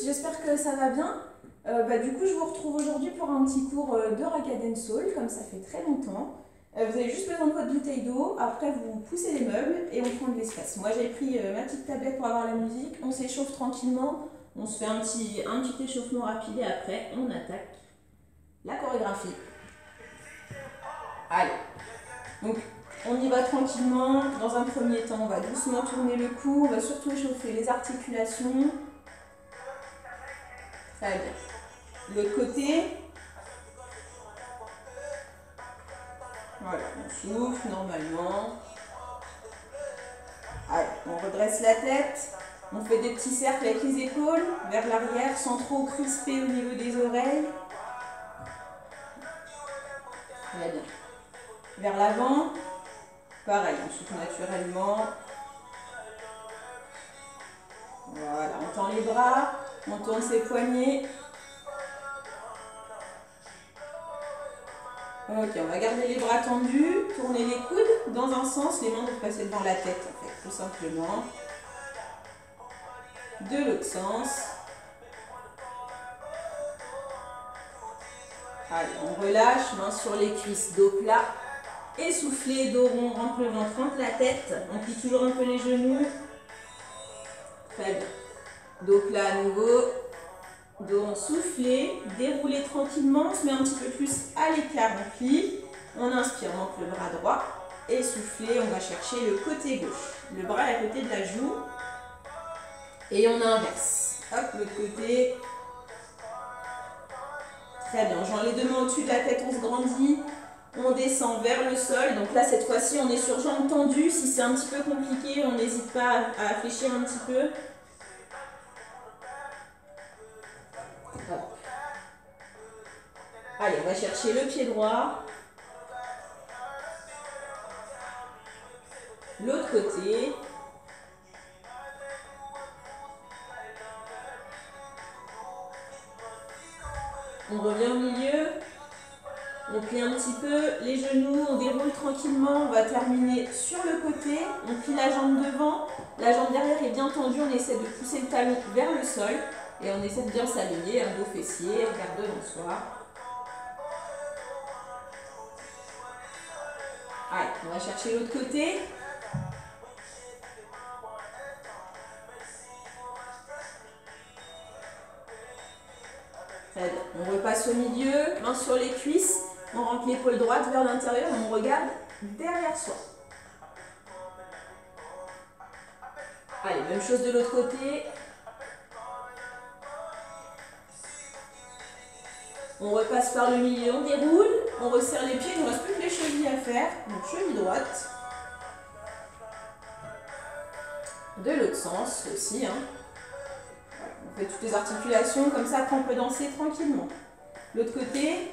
j'espère que ça va bien. Du coup, je vous retrouve aujourd'hui pour un petit cours de Ragad and Soul, comme ça fait très longtemps. Vous avez juste besoin de votre bouteille d'eau, après vous poussez les meubles et on prend de l'espace. Moi j'ai pris ma petite tablette pour avoir la musique, on s'échauffe tranquillement, on se fait un petit échauffement rapide et après on attaque la chorégraphie. Allez, donc on y va tranquillement. Dans un premier temps, on va doucement tourner le cou, on va surtout échauffer les articulations. Très bien. L'autre côté. Voilà, on souffle normalement. Allez, on redresse la tête. On fait des petits cercles avec les épaules vers l'arrière sans trop crisper au niveau des oreilles. Très bien. Vers l'avant. Pareil, on souffle naturellement. Voilà, on tend les bras, on tourne ses poignets. Ok, on va garder les bras tendus, tourner les coudes dans un sens, les mains doivent passer devant la tête en fait, tout simplement. De l'autre sens. Allez, on relâche, mains sur les cuisses, dos plat. Essoufflé, dos rond, rentre le ventre, rentre la tête. On plie toujours un peu les genoux. Très bien. Dos plat à nouveau. Dos rond soufflé. Déroulé tranquillement. On se met un petit peu plus à l'écart. On plie. On inspire, on monte le bras droit. Essoufflé, on va chercher le côté gauche. Le bras à côté de la joue. Et on inverse. Hop, l'autre côté. Très bien. Joint les deux mains au-dessus de la tête, on se grandit. On descend vers le sol. Donc là, cette fois-ci, on est sur jambes tendues. Si c'est un petit peu compliqué, on n'hésite pas à fléchir un petit peu. Hop. Allez, on va chercher le pied droit. L'autre côté. On revient au milieu. On plie un petit peu les genoux, on déroule tranquillement, on va terminer sur le côté, on plie la jambe devant, la jambe derrière est bien tendue, on essaie de pousser le talon vers le sol et on essaie de bien s'aligner, un dos fessier, regard devant soi. Allez, on va chercher l'autre côté. Très bien, on repasse au milieu, main sur les cuisses. On rentre l'épaule droite vers l'intérieur et on regarde derrière soi. Allez, même chose de l'autre côté. On repasse par le milieu, on déroule, on resserre les pieds, il ne reste plus que les chevilles à faire. Donc cheville droite. De l'autre sens aussi. On fait toutes les articulations comme ça, après on peut danser tranquillement. L'autre côté.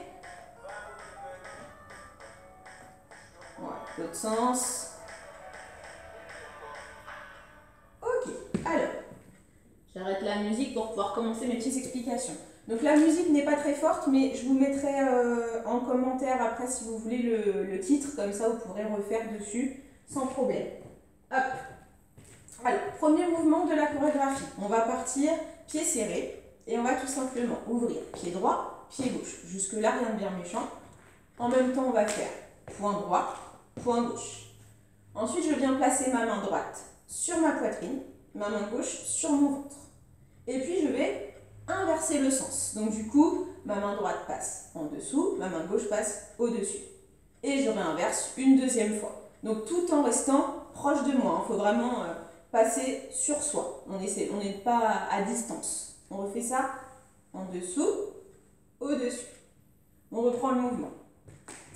L'autre sens. Ok, alors, j'arrête la musique pour pouvoir commencer mes petites explications. Donc la musique n'est pas très forte, mais je vous mettrai en commentaire après si vous voulez le titre, comme ça vous pourrez refaire dessus sans problème. Hop. Alors, premier mouvement de la chorégraphie. On va partir pied serré et on va tout simplement ouvrir pied droit, pied gauche. Jusque là, rien de bien méchant. En même temps, on va faire point droit, point gauche. Ensuite, je viens placer ma main droite sur ma poitrine, ma main gauche sur mon ventre. Et puis, je vais inverser le sens. Donc, du coup, ma main droite passe en dessous, ma main gauche passe au-dessus. Et je réinverse une deuxième fois. Donc, tout en restant proche de moi. Il faut vraiment passer sur soi. On n'est pas à distance. On refait ça en dessous, au-dessus. On reprend le mouvement.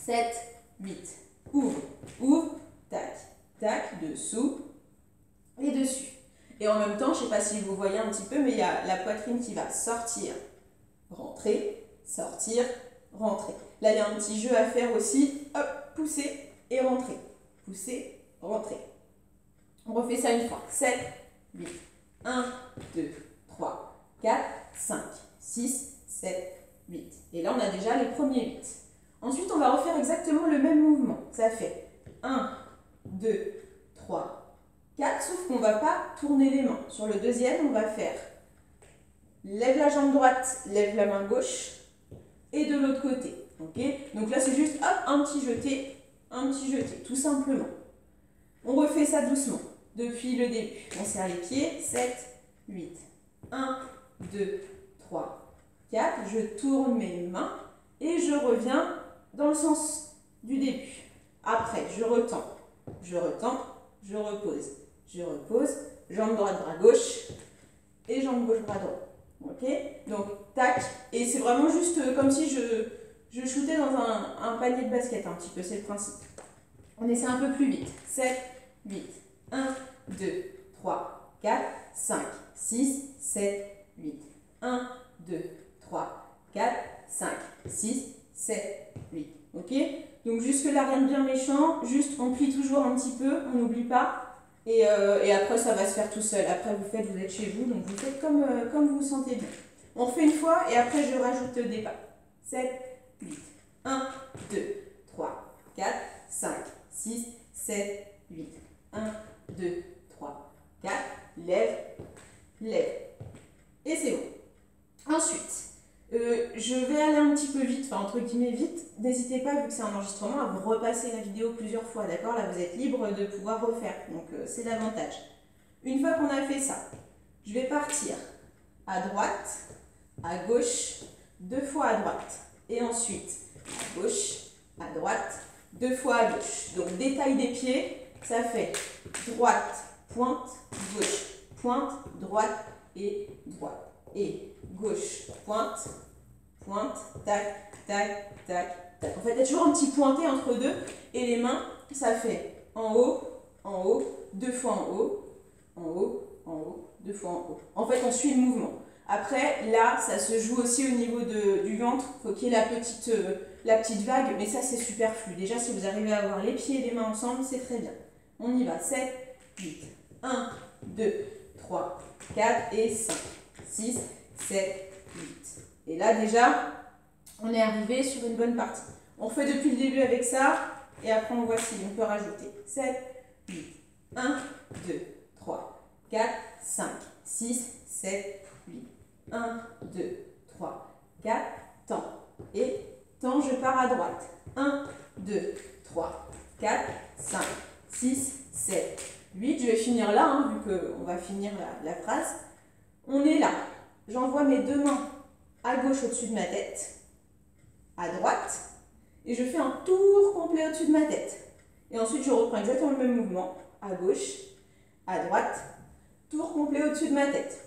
7, 8. Ouvre, ouvre, tac, tac, dessous et dessus. Et en même temps, je ne sais pas si vous voyez un petit peu, mais il y a la poitrine qui va sortir, rentrer, sortir, rentrer. Là, il y a un petit jeu à faire aussi. Hop, pousser et rentrer. Pousser, rentrer. On refait ça une fois. 7, 8. 1, 2, 3, 4, 5, 6, 7, 8. Et là, on a déjà les premiers 8. Ensuite, on va refaire exactement le même mouvement. Ça fait 1, 2, 3, 4, sauf qu'on ne va pas tourner les mains. Sur le deuxième, on va faire lève la jambe droite, lève la main gauche, et de l'autre côté. Okay, donc là, c'est juste hop, un petit jeté, tout simplement. On refait ça doucement, depuis le début. On serre les pieds, 7, 8, 1, 2, 3, 4. Je tourne mes mains et je reviens dans le sens du début. Après, je retends, je repose, jambe droite, bras gauche et jambe gauche, bras droit. Ok, donc tac, et c'est vraiment juste comme si je shootais dans un panier de basket un petit peu, c'est le principe. On essaie un peu plus vite. 7, 8, 1, 2, 3, 4, 5, 6, 7, 8. 1, 2, 3, 4, 5, 6, 7, 8. Ok? Donc jusque là, rien de bien méchant. Juste, on plie toujours un petit peu, on n'oublie pas. Et après, ça va se faire tout seul. Après, vous êtes chez vous, donc vous faites comme vous vous sentez bien. On refait une fois et après, je rajoute des pas. 7, 8. 1, 2, 3, 4, 5, 6, 7, 8. 1, 2, 3, 4. Lève, lève. Et c'est bon. Ensuite, je vais aller un petit peu vite, enfin entre guillemets vite. N'hésitez pas, vu que c'est un enregistrement, à vous repasser la vidéo plusieurs fois, d'accord? Là, vous êtes libre de pouvoir refaire, donc c'est l'avantage. Une fois qu'on a fait ça, je vais partir à droite, à gauche, 2 fois à droite. Et ensuite, à gauche, à droite, 2 fois à gauche. Donc, détail des pieds, ça fait droite, pointe, gauche, pointe, droite et droite. Et gauche, pointe, pointe, tac, tac, tac, tac. En fait, il y a toujours un petit pointé entre deux. Et les mains, ça fait en haut, 2 fois en haut, en haut, 2 fois en haut. En fait, on suit le mouvement. Après, là, ça se joue aussi au niveau du ventre. Il faut qu'il y ait la petite vague, mais ça, c'est superflu. Déjà, si vous arrivez à avoir les pieds et les mains ensemble, c'est très bien. On y va. 7, 8, 1, 2, 3, 4 et 5, 6, 7, 8. Et là, déjà, on est arrivé sur une bonne partie. On fait depuis le début avec ça, et après, on voit si on peut rajouter. 7, 8, 1, 2, 3, 4, 5, 6, 7, 8. 1, 2, 3, 4, temps. Et temps, je pars à droite. 1, 2, 3, 4, 5, 6, 7, 8. Je vais finir là, hein, vu qu'on va finir la phrase. On est là. J'envoie mes 2 mains à gauche au-dessus de ma tête, à droite, et je fais un tour complet au-dessus de ma tête. Et ensuite, je reprends exactement le même mouvement, à gauche, à droite, tour complet au-dessus de ma tête.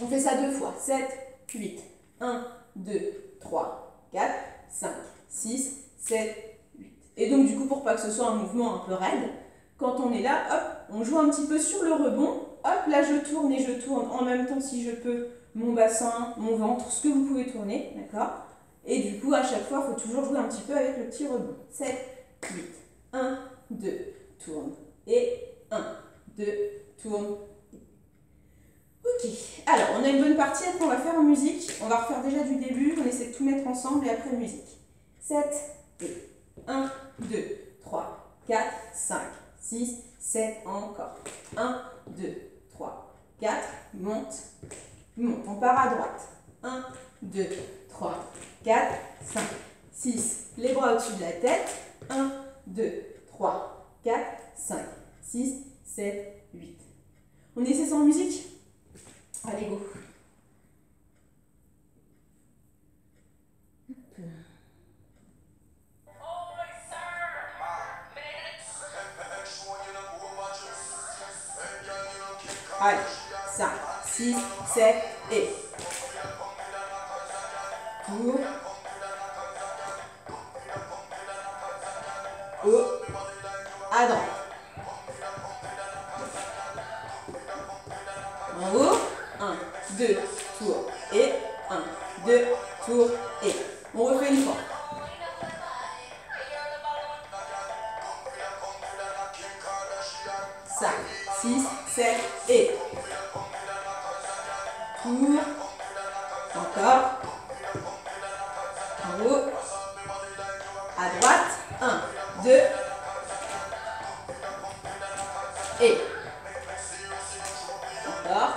On fait ça 2 fois. 7, 8, 1, 2, 3, 4, 5, 6, 7, 8. Et donc, du coup, pour pas que ce soit un mouvement un peu raide, quand on est là, hop, on joue un petit peu sur le rebond. Hop, là, je tourne et je tourne en même temps, si je peux, mon bassin, mon ventre, ce que vous pouvez tourner, d'accord? Et du coup, à chaque fois, il faut toujours jouer un petit peu avec le petit rebond. 7, 8, 1, 2, tourne. Et 1, 2, tourne. Ok, alors on a une bonne partie, après on va faire en musique. On va refaire déjà du début, on essaie de tout mettre ensemble et après musique. 7, et 1, 2, 3, 4, 5, 6, 7, encore. 1, 2, 3, 4, monte, monte. On part à droite. 1, 2, 3, 4, 5, 6. Les bras au-dessus de la tête. 1, 2, 3, 4, 5, 6, 7, 8. On essaie sans musique? Allez, go. Allez, 5, 6, 7 et tour. Haut. À droite. En haut. 1, 2, tour et 1, 2, tour et. On refait une fois. Cinq, 6, 7 et tour. Encore. En haut. À droite. 1, 2 et encore.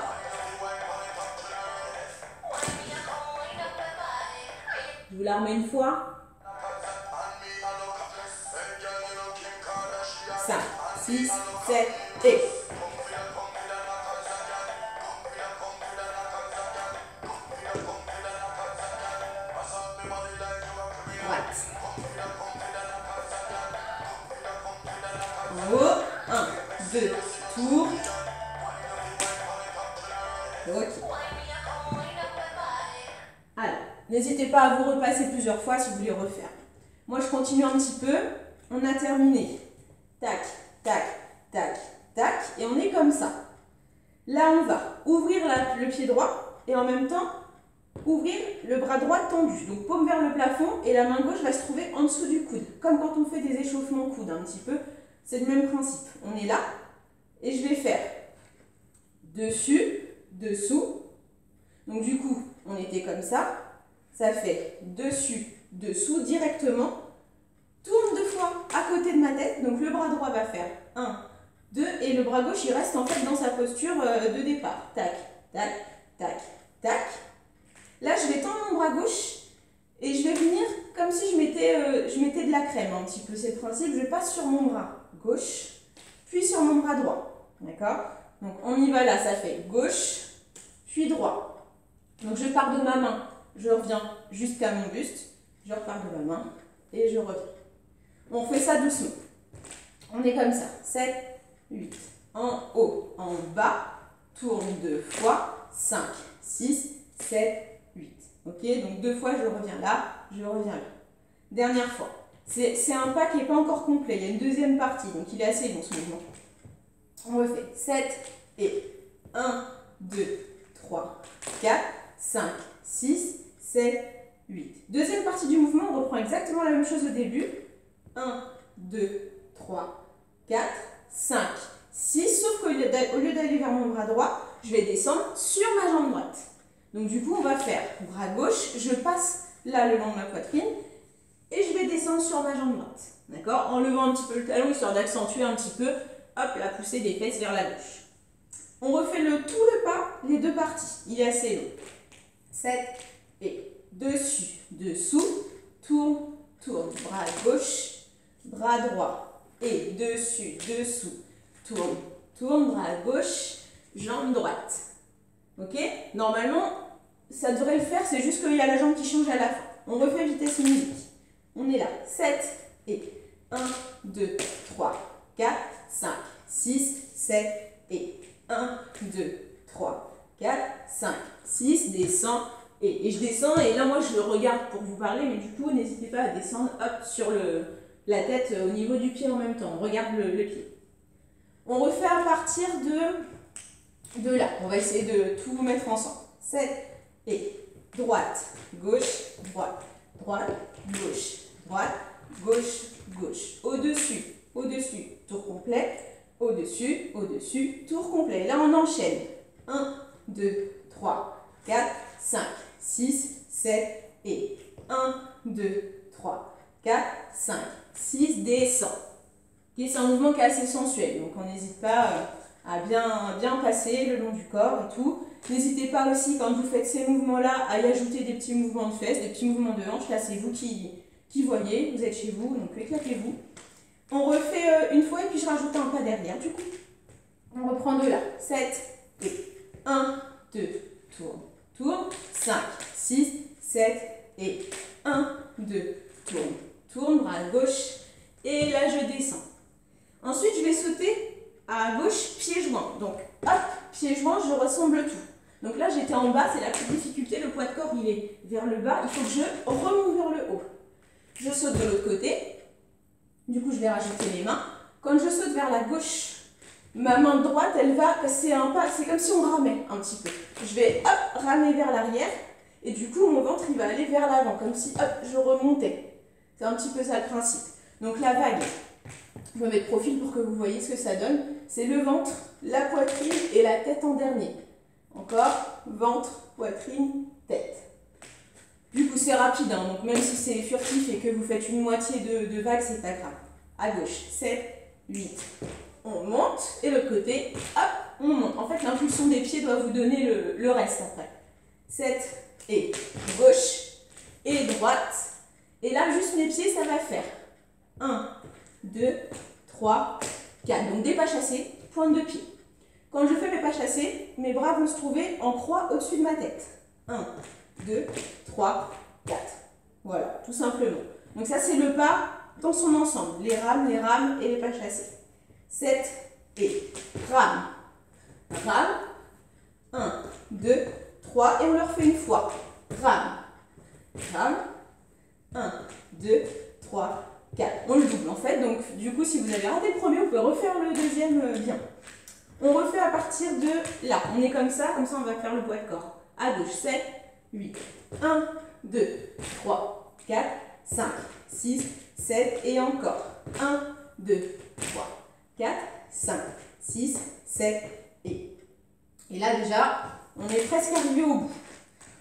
la remet une fois. 5, 6, 7 et... Droite. En haut. 1, 2, tour. Ok. Alors, n'hésitez pas à vous repasser plusieurs fois si vous voulez refaire. Moi, je continue un petit peu. On a terminé. Tac, tac, tac, tac. Et on est comme ça. Là, on va ouvrir le pied droit et en même temps, ouvrir le bras droit tendu. Donc, paume vers le plafond et la main gauche va se trouver en dessous du coude. Comme quand on fait des échauffements coudes un petit peu. C'est le même principe. On est là et je vais faire dessus, dessous. Donc, du coup, on était comme ça. Ça fait dessus, dessous directement. Tourne 2 fois à côté de ma tête. Donc, le bras droit va faire 1, 2. Et le bras gauche, il reste en fait dans sa posture de départ. Tac, tac, tac, tac. Là, je vais tendre mon bras gauche et je vais venir comme si je mettais de la crème un petit peu. C'est le principe. Je passe sur mon bras gauche, puis sur mon bras droit. D'accord? Donc, on y va là. Ça fait gauche, puis droit. Donc, je pars de ma main. Je reviens jusqu'à mon buste. Je repars de ma main et je reviens. On fait ça doucement. On est comme ça. 7, 8. En haut, en bas. Tourne 2 fois. 5, 6, 7, 8. Ok, donc 2 fois, je reviens là, je reviens là. Dernière fois. C'est un pas qui n'est pas encore complet. Il y a une deuxième partie, donc il est assez long ce mouvement. On refait 7 et 1, 2, 3, 4, 5, 6, 7, 8. Deuxième partie du mouvement, on reprend exactement la même chose au début. 1, 2, 3, 4, 5, 6. Sauf qu'au lieu d'aller vers mon bras droit, je vais descendre sur ma jambe droite. Donc du coup, on va faire bras gauche, je passe là le long de ma poitrine et je vais descendre sur ma jambe droite. D'accord? En levant un petit peu le talon, histoire d'accentuer un petit peu, hop, la poussée des fesses vers la gauche. On refait tout le pas, les 2 parties. Il est assez long. 7 et dessus, dessous, tourne, tourne. Bras gauche, bras droit et dessus, dessous, tourne, tourne. Bras gauche, jambe droite. Ok? Normalement, ça devrait le faire, c'est juste qu'il y a la jambe qui change à la fin. On refait vitesse musique. On est là. 7 et 1, 2, 3, 4, 5, 6, 7 et 1, 2, 3, 4, 5, 6, descends et je descends et là moi je regarde pour vous parler mais du coup n'hésitez pas à descendre hop sur la tête au niveau du pied en même temps. On regarde le pied. On refait à partir de là. On va essayer de tout mettre ensemble. 7 et droite, gauche, droite, droite, gauche, droite, gauche, gauche. Au-dessus, au-dessus, tour complet. Au-dessus, au-dessus, tour complet. Là, on enchaîne. 1, 2, 3, 4, 5, 6, 7 et 1, 2, 3, 4, 5, 6, descend. C'est un mouvement qui est assez sensuel, donc on n'hésite pas à bien passer le long du corps et tout. N'hésitez pas aussi, quand vous faites ces mouvements-là, à y ajouter des petits mouvements de fesses, des petits mouvements de hanches. Là, c'est vous qui voyez, vous êtes chez vous, donc éclatez-vous. On refait une fois et puis je rajoute un pas derrière du coup. On reprend de là. 7 et 1, 2, tourne, tourne. 5, 6, 7 et 1, 2, tourne, tourne. Bras à gauche. Et là, je descends. Ensuite, je vais sauter à gauche, pied joint. Donc, hop, pied joint, je ressemble tout. Donc là, j'étais en bas, c'est la petite difficulté. Le poids de corps, il est vers le bas. Il faut que je remonte vers le haut. Je saute de l'autre côté. Du coup, je vais rajouter les mains. Quand je saute vers la gauche, ma main droite, elle va passer un pas. C'est comme si on ramait un petit peu. Je vais, hop, ramer vers l'arrière. Et du coup, mon ventre, il va aller vers l'avant. Comme si, hop, je remontais. C'est un petit peu ça le principe. Donc la vague, je me mets de profil pour que vous voyez ce que ça donne. C'est le ventre, la poitrine et la tête en dernier. Encore, ventre, poitrine, tête. Du coup, c'est rapide, hein, donc même si c'est furtif et que vous faites une moitié de vague, c'est pas grave. À gauche, 7, 8. On monte et l'autre côté, hop, on monte. En fait, l'impulsion des pieds doit vous donner le reste après. 7 et gauche, et droite. Et là, juste mes pieds, ça va faire 1, 2, 3, 4. Donc des pas chassés, pointe de pied. Quand je fais mes pas chassés, mes bras vont se trouver en croix au-dessus de ma tête. 1, 2, 3, 4. Voilà, tout simplement. Donc ça, c'est le pas dans son ensemble. Les rames et les pas chassés. 7 et rame. Rame. 1, 2, 3. Et on le refait une fois. Rame. Rame. 1, 2, 3, 4. On le double en fait. Donc du coup, si vous avez raté le premier, vous pouvez refaire le deuxième bien. On refait à partir de là. On est comme ça on va faire le poids de corps. À gauche, 7, 8. 1, 2, 3, 4, 5, 6, 7 et encore. 1, 2, 3, 4, 5, 6, 7 et. Et là déjà, on est presque arrivé au bout.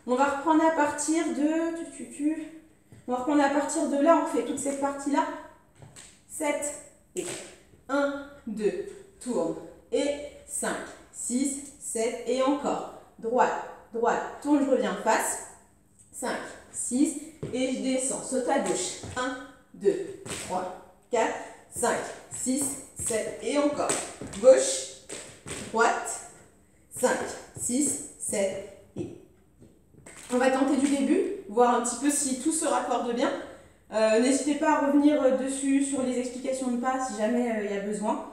On va reprendre à partir de... On va reprendre à partir de là, on fait toute cette partie-là. 7 et 1, 2, tourne et 5, 6, 7 et encore. Droite, droite, tourne, je reviens face. 5, 6 et je descends. Saute à gauche. 1, 2, 3, 4, 5, 6, 7 et encore. Gauche, droite, 5, 6, 7 et. On va tenter du début, voir un petit peu si tout se raccorde bien. N'hésitez pas à revenir dessus sur les explications de pas si jamais il y a besoin.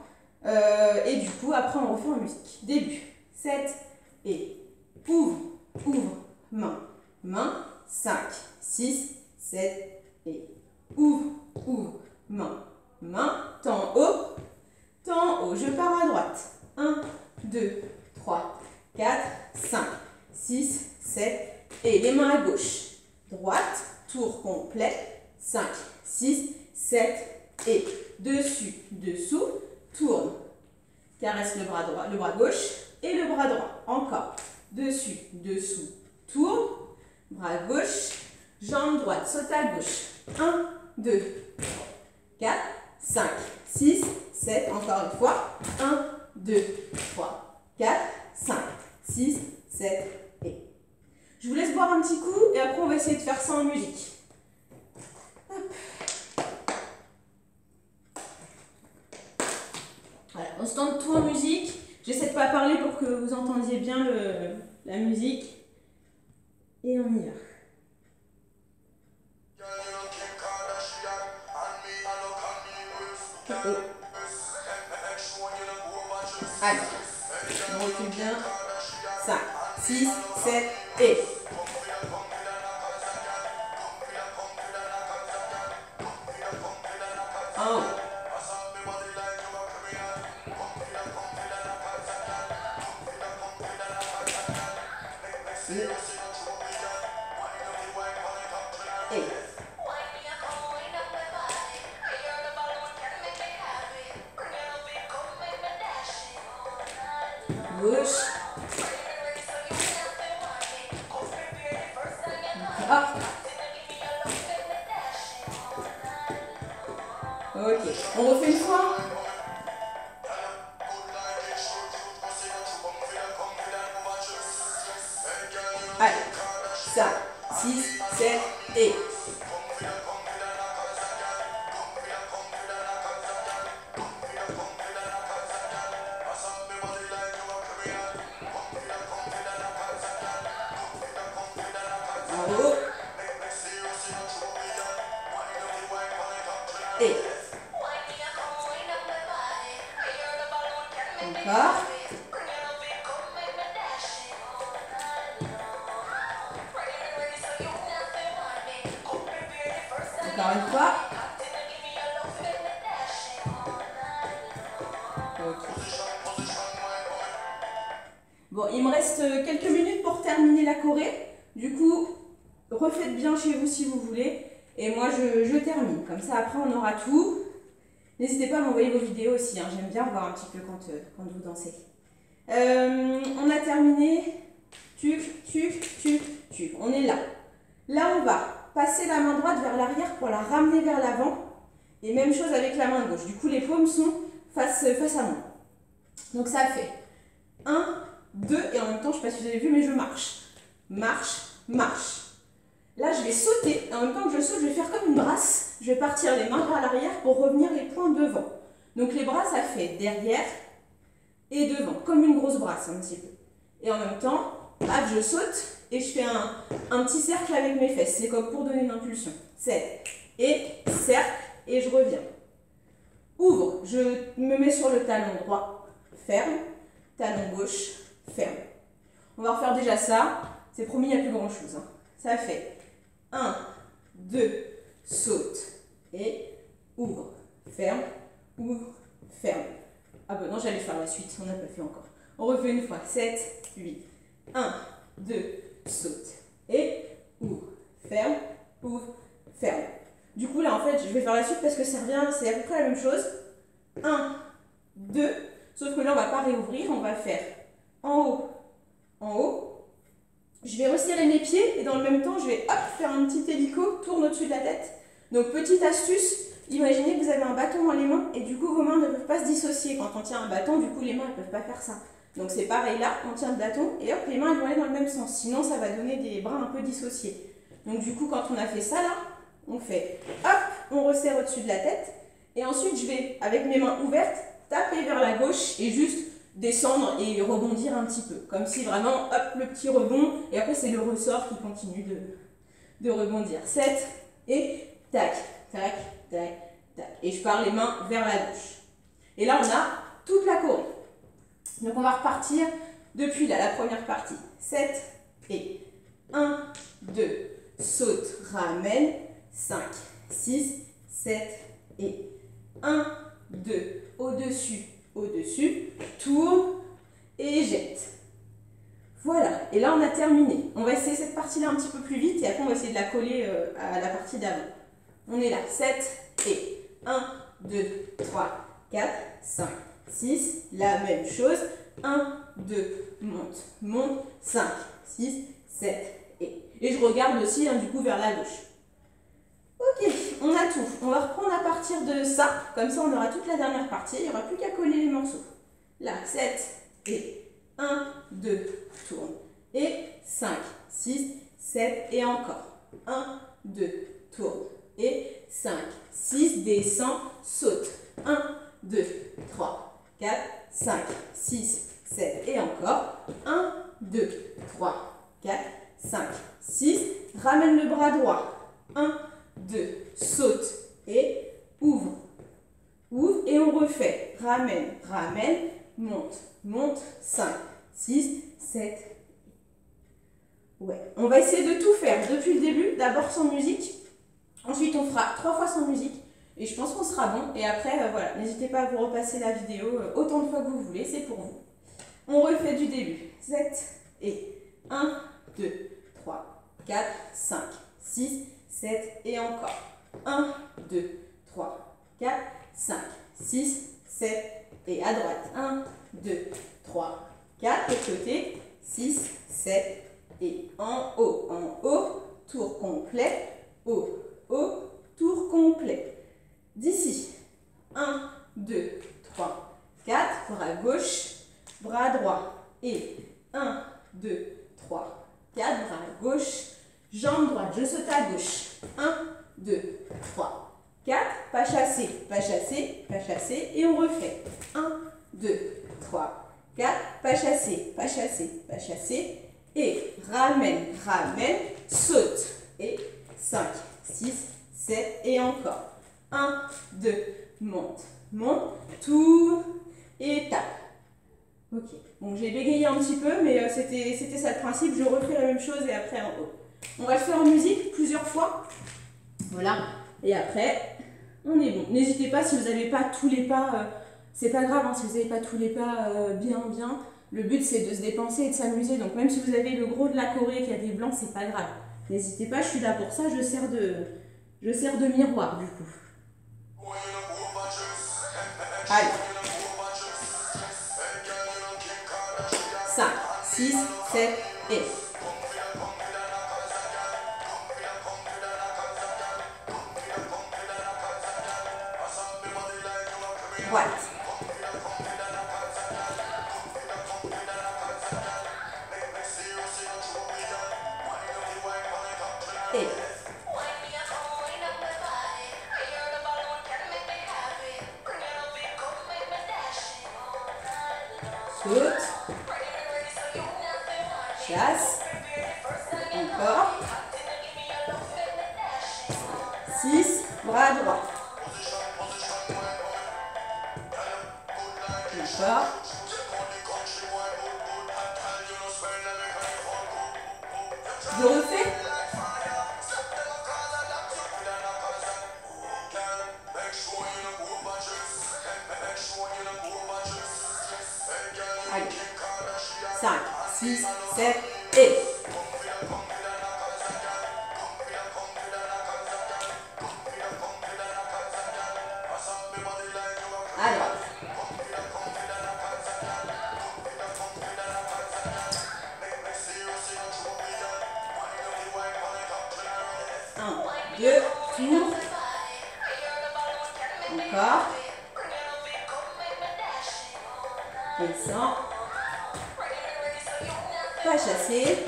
Et du coup, après, on refait en musique. Début. 7 et ouvre, ouvre, main, main. 5, 6, 7 et ouvre, ouvre, main, main. Temps haut, je pars à droite. 1, 2, 3, 4, 5, 6, 7 et les mains à gauche. Droite, tour complet. 5, 6, 7 et dessus, dessous, tourne. Caresse le bras droit, le bras gauche et le bras droit. Encore. Dessus, dessous, tourne. Bras gauche, jambe droite, saute à gauche. 1, 2, 3, 4, 5, 6, 7. Encore une fois. 1, 2, 3, 4, 5, 6, 7 et. Je vous laisse boire un petit coup et après on va essayer de faire ça en musique. Hop. Voilà, on se tente tout en musique. J'essaie de ne pas parler pour que vous entendiez bien la musique. Et on y va. Oh. Allez, on recule bien. 5, 6, 7 et. En haut. Et. Gauche. Hop. Ok, on refait une fois. Allez, 5, 6, 7 et. En haut. Et. Encore. Encore une fois. Okay. Bon, il me reste quelques minutes pour terminer la choré. Du coup, refaites bien chez vous si vous voulez. Et moi, je termine. Comme ça, après, on aura tout. N'hésitez pas à m'envoyer vos vidéos aussi. Hein. J'aime bien voir un petit peu quand vous dansez. On a terminé. Tuc, tuc, tuc, tuc. On est là. Là, on va passer la main droite vers l'arrière pour la ramener vers l'avant. Et même chose avec la main gauche. Du coup, les paumes sont face à moi. Donc, ça fait 1, 2. Et en même temps, je ne sais pas si vous avez vu, mais je marche. Marche, marche. Là, je vais sauter. En même temps que je saute, je vais faire comme une brasse. Je vais partir les mains vers l'arrière pour revenir les poings devant. Donc les bras, ça fait derrière et devant, comme une grosse brasse un petit peu. Et en même temps, hop, je saute et je fais un petit cercle avec mes fesses. C'est comme pour donner une impulsion. 7 et cercle et je reviens. Ouvre, je me mets sur le talon droit, ferme, talon gauche, ferme. On va refaire déjà ça. C'est promis, il n'y a plus grand chose. Hein. Ça fait 1, 2, saute et ouvre, ferme, ferme. Ah ben non, j'allais faire la suite, on n'a pas fait encore. On refait une fois, 7, 8. 1, 2, saute et ouvre, ferme, ferme. Du coup là en fait, je vais faire la suite parce que ça revient, c'est à peu près la même chose. 1, 2, sauf que là on ne va pas réouvrir, on va faire en haut. Je vais resserrer mes pieds et dans le même temps, je vais hop, faire un petit hélico, tourne au-dessus de la tête. Donc petite astuce, imaginez que vous avez un bâton dans les mains et du coup vos mains ne peuvent pas se dissocier. Quand on tient un bâton, du coup les mains ne peuvent pas faire ça. Donc c'est pareil là, on tient le bâton et hop, les mains elles vont aller dans le même sens. Sinon ça va donner des bras un peu dissociés. Donc du coup quand on a fait ça là, on fait hop, on resserre au-dessus de la tête. Et ensuite je vais, avec mes mains ouvertes, taper vers la gauche et juste descendre et rebondir un petit peu. Comme si vraiment, hop, le petit rebond. Et après c'est le ressort qui continue de rebondir. 7 et tac, tac, tac, tac. Et je pars les mains vers la gauche. Et là on a toute la choré. Donc on va repartir depuis là, la première partie. 7 et 1, 2, saute, ramène, 5, 6, 7 et 1, 2, au-dessus, tourne et jette. Voilà, et là on a terminé. On va essayer cette partie-là un petit peu plus vite et après on va essayer de la coller à la partie d'avant. On est là, 7 et 1, 2, 3, 4, 5, 6, la même chose. 1, 2, monte, 5, 6, 7 et je regarde aussi du coup vers la gauche. Ok, on a tout. On va reprendre à partir de ça. Comme ça, on aura toute la dernière partie. Il n'y aura plus qu'à coller les morceaux. Là, 7 et 1, 2, tourne. Et 5, 6, 7 et encore. 1, 2, tourne. Et 5, 6, descend, saute. 1, 2, 3, 4, 5, 6, 7 et encore. 1, 2, 3, 4, 5, 6. Ramène le bras droit. 1, 2, saute et ouvre. Ouvre et on refait. Ramène, monte, 5, 6, 7. Ouais. On va essayer de tout faire depuis le début. D'abord sans musique. Ensuite, on fera 3 fois sans musique. Et je pense qu'on sera bon. Et après, voilà, n'hésitez pas à vous repasser la vidéo autant de fois que vous voulez. C'est pour vous. On refait du début. 7 et 1, 2, 3, 4, 5, 6, 7 et encore. 1, 2, 3, 4, 5, 6, 7 et à droite. 1, 2, 3, 4 de côté. 6, 7 et en haut, tour complet. Haut, tour complet. D'ici. 1, 2, 3, 4. Bras gauche, bras droit. Et 1, 2, 3, 4. Bras gauche. Jambe droite, je saute à gauche. 1, 2, 3, 4. Pas chassé, pas chassé, pas chassé. Et on refait. 1, 2, 3, 4. Pas chassé, pas chassé, pas chassé. Et ramène, saute. Et 5, 6, 7 et encore. 1, 2, monte, tourne et tape. Ok, bon j'ai bégayé un petit peu, mais c'était ça le principe. Je refais la même chose et après en haut. On va le faire en musique plusieurs fois. Voilà. Et après, on est bon. N'hésitez pas si vous n'avez pas tous les pas. C'est pas grave hein, si vous n'avez pas tous les pas bien. Le but c'est de se dépenser et de s'amuser. Donc même si vous avez le gros de la choré qui a des blancs, c'est pas grave. N'hésitez pas, je suis là pour ça. Je sers de miroir du coup. Allez. 5, 6, 7 et... Droite. Et saute. Chasse. Encore. 6, bras droit. Encore. Je refais. Allez. 5, 6, 7 et... Alors. 1, 2, tour. Encore. Descend. Pas chasser.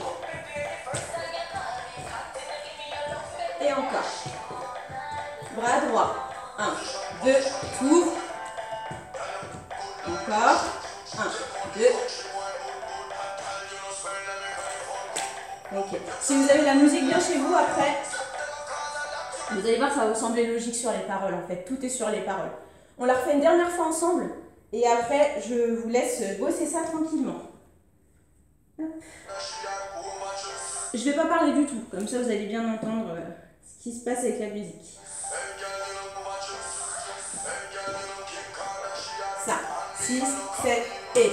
Et encore. Bras droit. 1, 2, tour. Encore. 1, 2. Ok. Si vous avez la musique bien chez vous, après, vous allez voir, ça va vous sembler logique sur les paroles en fait. Tout est sur les paroles. On la refait une dernière fois ensemble. Et après, je vous laisse bosser ça tranquillement. Je ne vais pas parler du tout. Comme ça, vous allez bien entendre ce qui se passe avec la musique. Ça. 6, 7 et...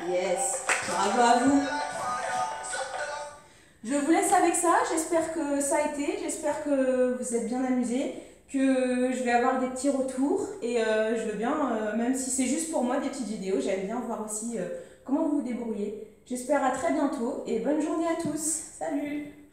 Yes, bravo à vous. Je vous laisse avec ça, j'espère que ça a été, j'espère que vous êtes bien amusés, que je vais avoir des petits retours et je veux bien, même si c'est juste pour moi des petites vidéos, j'aime bien voir aussi comment vous vous débrouillez. J'espère à très bientôt et bonne journée à tous. Salut!